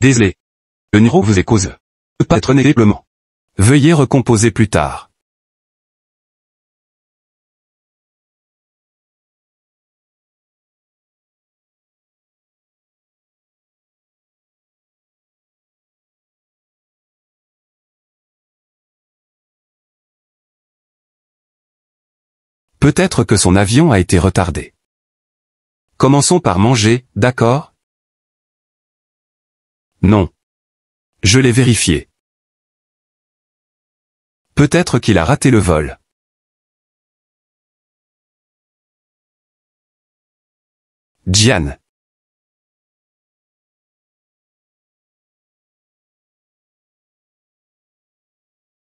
Désolé. Le numéro vous est cause. Peut pas être négativement. Veuillez recomposer plus tard. Peut-être que son avion a été retardé. Commençons par manger, d'accord? Non. Je l'ai vérifié. Peut-être qu'il a raté le vol. Jian.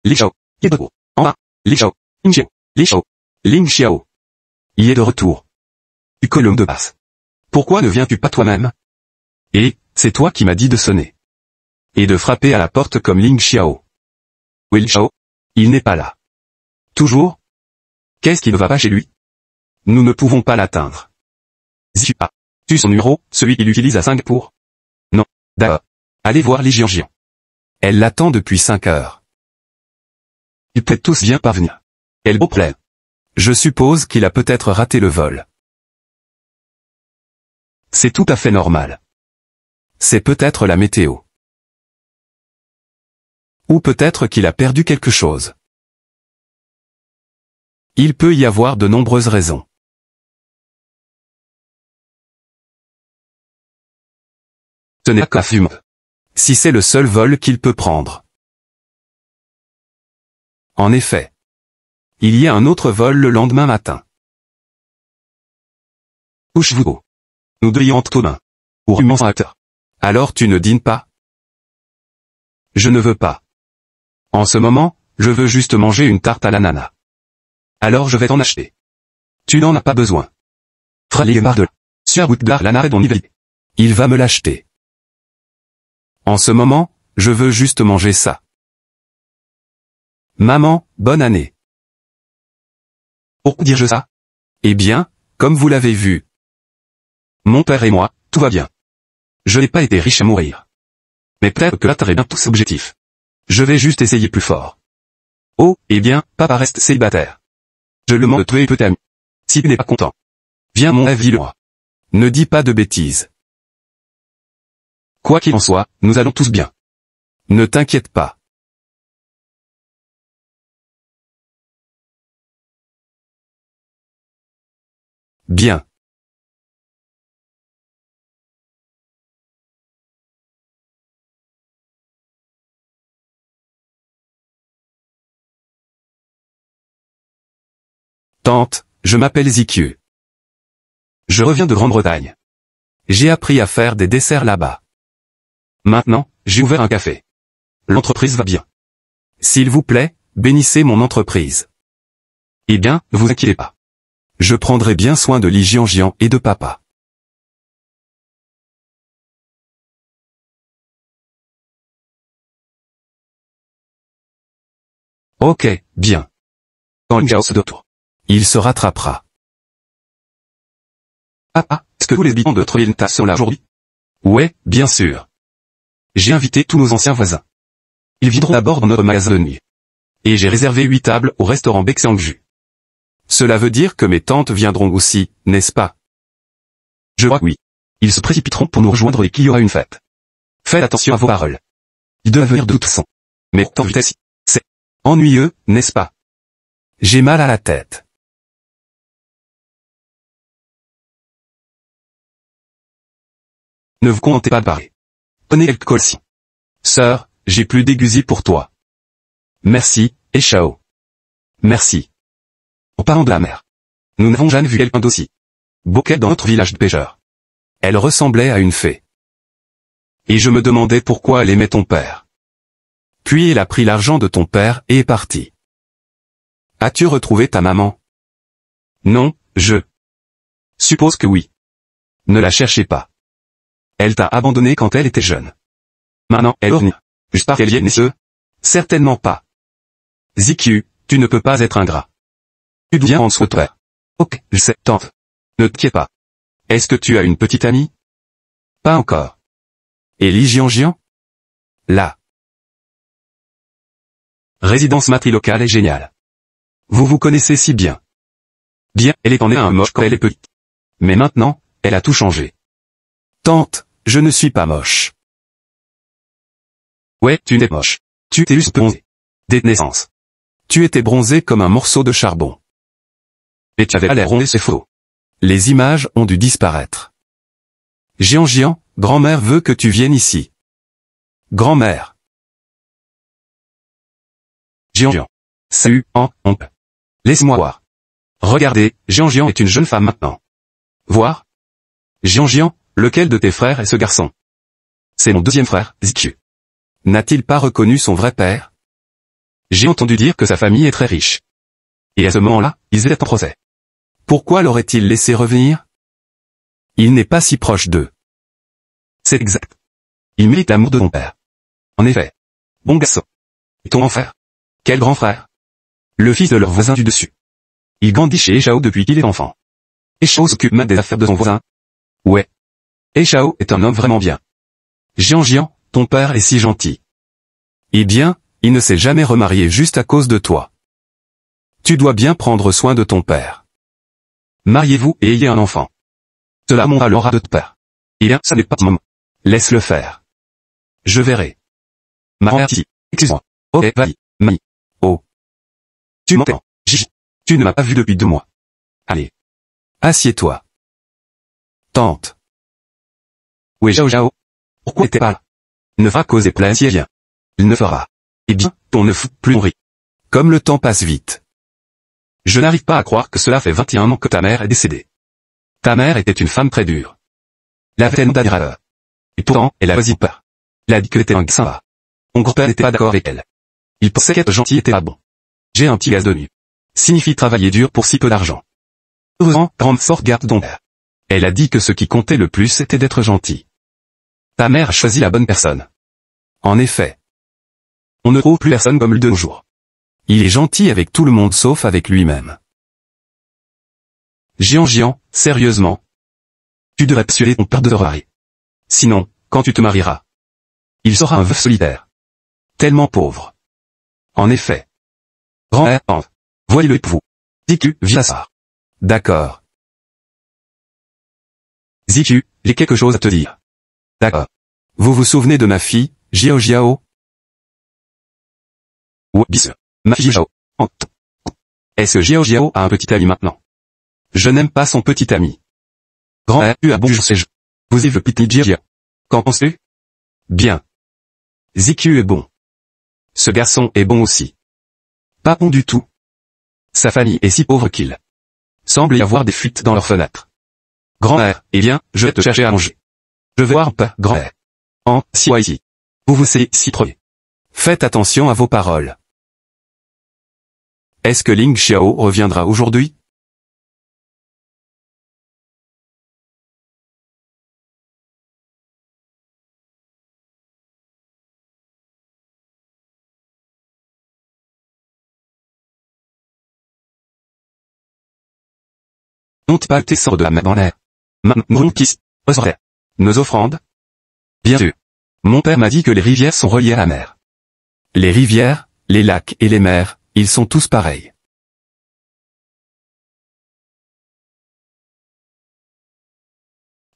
Li Xiao, y est de retour. En bas. Li Xiao, Ling Xiao, Li Xiao, Ling Xiao. Y est de retour. Tu colombe de passe. Pourquoi ne viens-tu pas toi-même? Et, c'est toi qui m'as dit de sonner. Et de frapper à la porte comme Ling Xiao. Oui, Li Xiao. Il n'est pas là. Toujours? Qu'est-ce qui ne va pas chez lui? Nous ne pouvons pas l'atteindre. Ziu a. Tu son numéro, celui qu'il utilise à Singapour? Non. D'accord. Allez voir Li Jianjian. Elle l'attend depuis 5 heures. Ils peuvent tous bien parvenir. Quel beau problème. Je suppose qu'il a peut-être raté le vol. C'est tout à fait normal. C'est peut-être la météo. Ou peut-être qu'il a perdu quelque chose. Il peut y avoir de nombreuses raisons. Ce n'est qu'à fumer. Si c'est le seul vol qu'il peut prendre. En effet. Il y a un autre vol le lendemain matin. Couche-vous. Nous devrions entre mains. Ou immense acteur. Alors tu ne dînes pas? Je ne veux pas. En ce moment, je veux juste manger une tarte à l'ananas. Alors je vais t'en acheter. Tu n'en as pas besoin. Frali marre de l'ananas dont il va me l'acheter. En ce moment, je veux juste manger ça. Maman, bonne année. Pourquoi dire-je ça? Eh bien, comme vous l'avez vu. Mon père et moi, tout va bien. Je n'ai pas été riche à mourir. Mais peut-être que l'atteindre est bientôt cet objectif. Je vais juste essayer plus fort. Oh, eh bien, papa reste célibataire. Je le demande de trouver peut-être ami. Si tu n'es pas content. Viens mon rêve, dis-le-moi. Ne dis pas de bêtises. Quoi qu'il en soit, nous allons tous bien. Ne t'inquiète pas. Bien. Tante, je m'appelle Ziqiu. Je reviens de Grande-Bretagne. J'ai appris à faire des desserts là-bas. Maintenant, j'ai ouvert un café. L'entreprise va bien. S'il vous plaît, bénissez mon entreprise. Eh bien, ne vous inquiétez pas. Je prendrai bien soin de Li Jianjian et de papa. Ok, bien. Quand Li Jiao se retourne, il se rattrapera. Ah, est-ce que tous les habitants de Troyenta sont là aujourd'hui? Ouais, bien sûr. J'ai invité tous nos anciens voisins. Ils viendront d'abord dans notre magasin de nuit. Et j'ai réservé 8 tables au restaurant Baexiangju. Cela veut dire que mes tantes viendront aussi, n'est-ce pas? Je crois que oui. Ils se précipiteront pour nous rejoindre et qu'il y aura une fête. Faites attention à vos paroles. Ils doivent venir de toute façon. Mais tant vitesse, c'est ennuyeux, n'est-ce pas? J'ai mal à la tête. Ne vous contentez pas de parler. Prenez quelques colsions. Sœur, j'ai plus d'aiguilles pour toi. Merci, et ciao. Merci. En parlant de la mer. Nous n'avons jamais vu quelqu'un d'aussi beau qu'elle dans notre village de pêcheurs. Elle ressemblait à une fée. Et je me demandais pourquoi elle aimait ton père. Puis elle a pris l'argent de ton père et est partie. As-tu retrouvé ta maman? Non, je suppose que oui. Ne la cherchez pas. Elle t'a abandonné quand elle était jeune. Maintenant, elle revient. Juste parce qu'elle y est née. Certainement pas. Ziqiu, tu ne peux pas être ingrat. Tu deviens en dessous de toi. Ok, je sais, tante. Ne t'inquiète pas. Est-ce que tu as une petite amie? Pas encore. Et Li Jianjian? La résidence matrilocale est géniale. Vous vous connaissez si bien. Bien, elle est en un moche quand elle est petite. Mais maintenant, elle a tout changé. tante, je ne suis pas moche. Ouais, tu n'es moche. Tu t'es juste bronzé. Dès naissance. Tu étais bronzé comme un morceau de charbon. Mais tu avais l'air rond et c'est faux. Les images ont dû disparaître. Jianjian, grand-mère veut que tu viennes ici. Grand-mère. Jianjian. Salut, oncle. Laisse-moi voir. Regardez, Jianjian est une jeune femme maintenant. Voir? Jianjian, lequel de tes frères est ce garçon? C'est mon deuxième frère, Zikyu. N'a-t-il pas reconnu son vrai père? J'ai entendu dire que sa famille est très riche. Et à ce moment-là, ils étaient en procès. Pourquoi l'aurait-il laissé revenir? Il n'est pas si proche d'eux. C'est exact. Il mérite l'amour de ton père. En effet. Bon garçon. Et ton grand frère? Quel grand frère? Le fils de leur voisin du dessus. Il grandit chez Eshao depuis qu'il est enfant. Eshao s'occupe même des affaires de son voisin. Ouais. Eshao est un homme vraiment bien. Jianjian, ton père est si gentil. Eh bien, il ne s'est jamais remarié juste à cause de toi. Tu dois bien prendre soin de ton père. Mariez-vous et ayez un enfant. Cela montera l'aura de ton père. Eh bien, ça n'est pas ton moment. Laisse-le faire. Je verrai. Ma mère ici. Excuse-moi. Ok, vas-y. Mami. Oh. Tu m'entends, Gigi. Tu ne m'as pas vu depuis 2 mois. Allez. Assieds-toi. Tante. Oui, Zhao Zhao. Pourquoi t'es pas là? Ne fera causer plein si elle vient. Il ne fera. Eh bien, on ne fout plus on rit. Comme le temps passe vite. Je n'arrive pas à croire que cela fait 21 ans que ta mère est décédée. Ta mère était une femme très dure. Elle avait tellement d'admirateurs. Et pourtant, elle a choisi de peur. Elle a dit qu'elle était un gars sympa. Mon grand-père n'était pas d'accord avec elle. Il pensait qu'être gentil était pas bon. J'ai un petit gaz de nu. Signifie travailler dur pour si peu d'argent. Heureusement, grande forte garde ton père. Elle a dit que ce qui comptait le plus était d'être gentil. Ta mère a choisi la bonne personne. En effet. On ne trouve plus personne comme lui de nos jours. Il est gentil avec tout le monde sauf avec lui-même. Jianjian, sérieusement. Tu devrais persuader ton père de te remarier. Sinon, quand tu te marieras, il sera un veuf solitaire. Tellement pauvre. En effet. Grand-mère, voyez-le pour vous. Zikyu, viens ça. D'accord. Zikyu, j'ai quelque chose à te dire. D'accord. Vous vous souvenez de ma fille, Jiao Jiao? Oui, bien sûr. Ma fille Zhao. Est-ce que Jiao Jiao a un petit ami maintenant? Je n'aime pas son petit ami. Grand-mère, tu as bon je sais je. Vous avez le petit Jiao Jiao. Qu'en penses-tu? Bien. Zikyu est bon. Ce garçon est bon aussi. Pas bon du tout. Sa famille est si pauvre qu'il semble y avoir des fuites dans leurs fenêtres. Grand-mère, eh bien, je vais te chercher à manger. Je vais voir un peu, grand-mère. Si ici. Vous vous savez si trop. Faites attention à vos paroles. Est-ce que Ling Xiao reviendra aujourd'hui? N'ont pas tes sorts de la mer dans l'air. Maintenant, qui ressortait. Nos offrandes? Bien sûr. Mon père m'a dit que les rivières sont reliées à la mer. Les rivières, les lacs et les mers, ils sont tous pareils.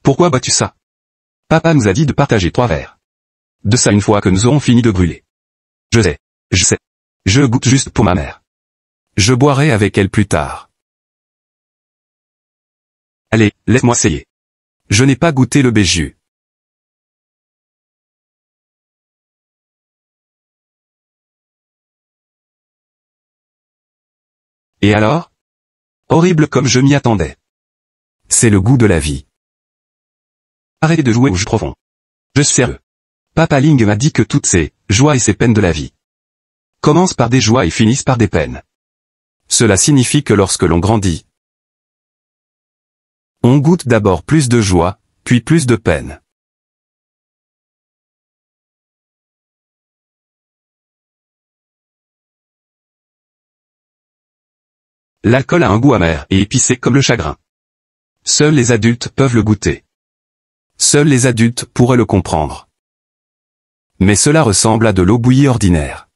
Pourquoi bois-tu ça? Papa nous a dit de partager 3 verres. De ça une fois que nous aurons fini de brûler. Je sais. Je goûte juste pour ma mère. Je boirai avec elle plus tard. Allez, laisse-moi essayer. Je n'ai pas goûté le béjus. Et alors? Horrible comme je m'y attendais. C'est le goût de la vie. Arrêtez de jouer au jeu profond. Je suis sérieux. Papa Ling m'a dit que toutes ces joies et ces peines de la vie commencent par des joies et finissent par des peines. Cela signifie que lorsque l'on grandit, on goûte d'abord plus de joie, puis plus de peine. L'alcool a un goût amer et épicé comme le chagrin. Seuls les adultes peuvent le goûter. Seuls les adultes pourraient le comprendre. Mais cela ressemble à de l'eau bouillie ordinaire.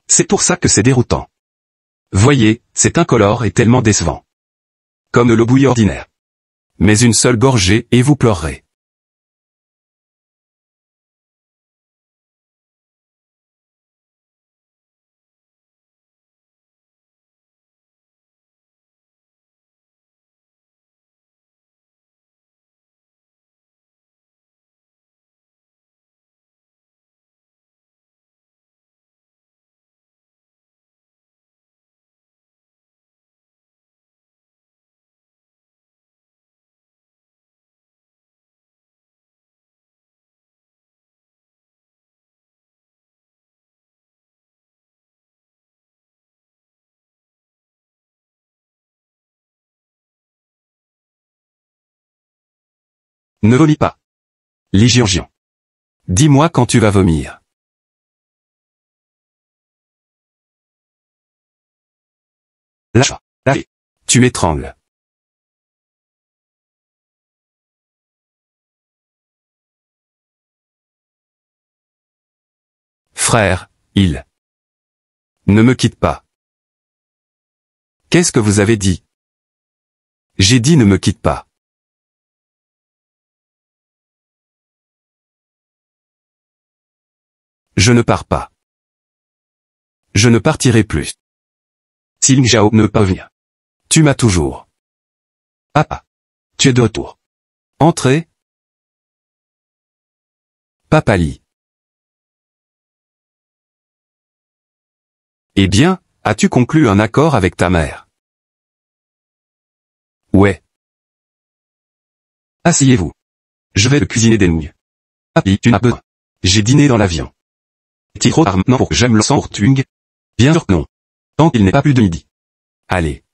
C'est pour ça que c'est déroutant. Voyez, c'est incolore et tellement décevant. Comme de l'eau bouillie ordinaire. Mais une seule gorgée et vous pleurerez. Ne vomis pas. Lis Jean-Jean. Dis-moi quand tu vas vomir. Lâche. Lâche. Tu m'étrangles. Frère, il. Ne me quitte pas. Qu'est-ce que vous avez dit? J'ai dit ne me quitte pas. Je ne pars pas. Je ne partirai plus. Si Ling Xiao ne veut pas venir. Tu m'as toujours. Papa. Tu es de retour. Entrez. Papa Li. Eh bien, as-tu conclu un accord avec ta mère? Ouais. Asseyez-vous. Je vais te cuisiner des nouilles. Papi, tu n'as besoin. J'ai dîné dans l'avion. Est-il trop tard maintenant pour que j'aime le sang pour Tuing? Bien sûr que non. Tant qu'il n'est pas plus de midi. Allez.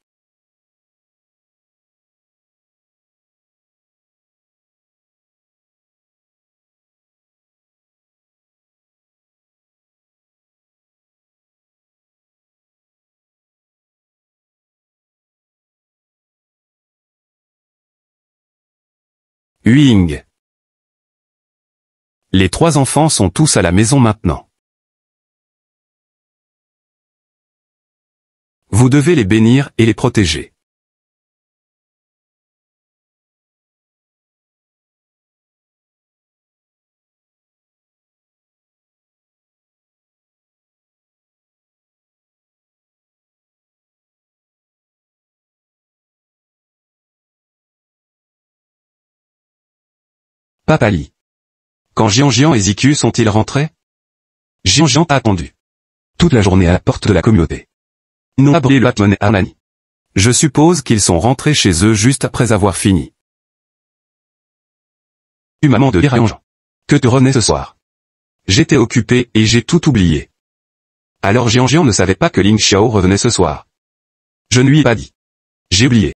Huing. Les 3 enfants sont tous à la maison maintenant. Vous devez les bénir et les protéger. Papa Li. Quand Jian et Ziku sont-ils rentrés? Jian a attendu. Toute la journée à la porte de la communauté. Ils n'ont pas brûlé le Batman et Arnani. Je suppose qu'ils sont rentrés chez eux juste après avoir fini. Tu maman de dire à Jean que tu revenais ce soir. J'étais occupé et j'ai tout oublié. Alors Jian ne savait pas que Ling Xiao revenait ce soir. Je ne lui ai pas dit. J'ai oublié.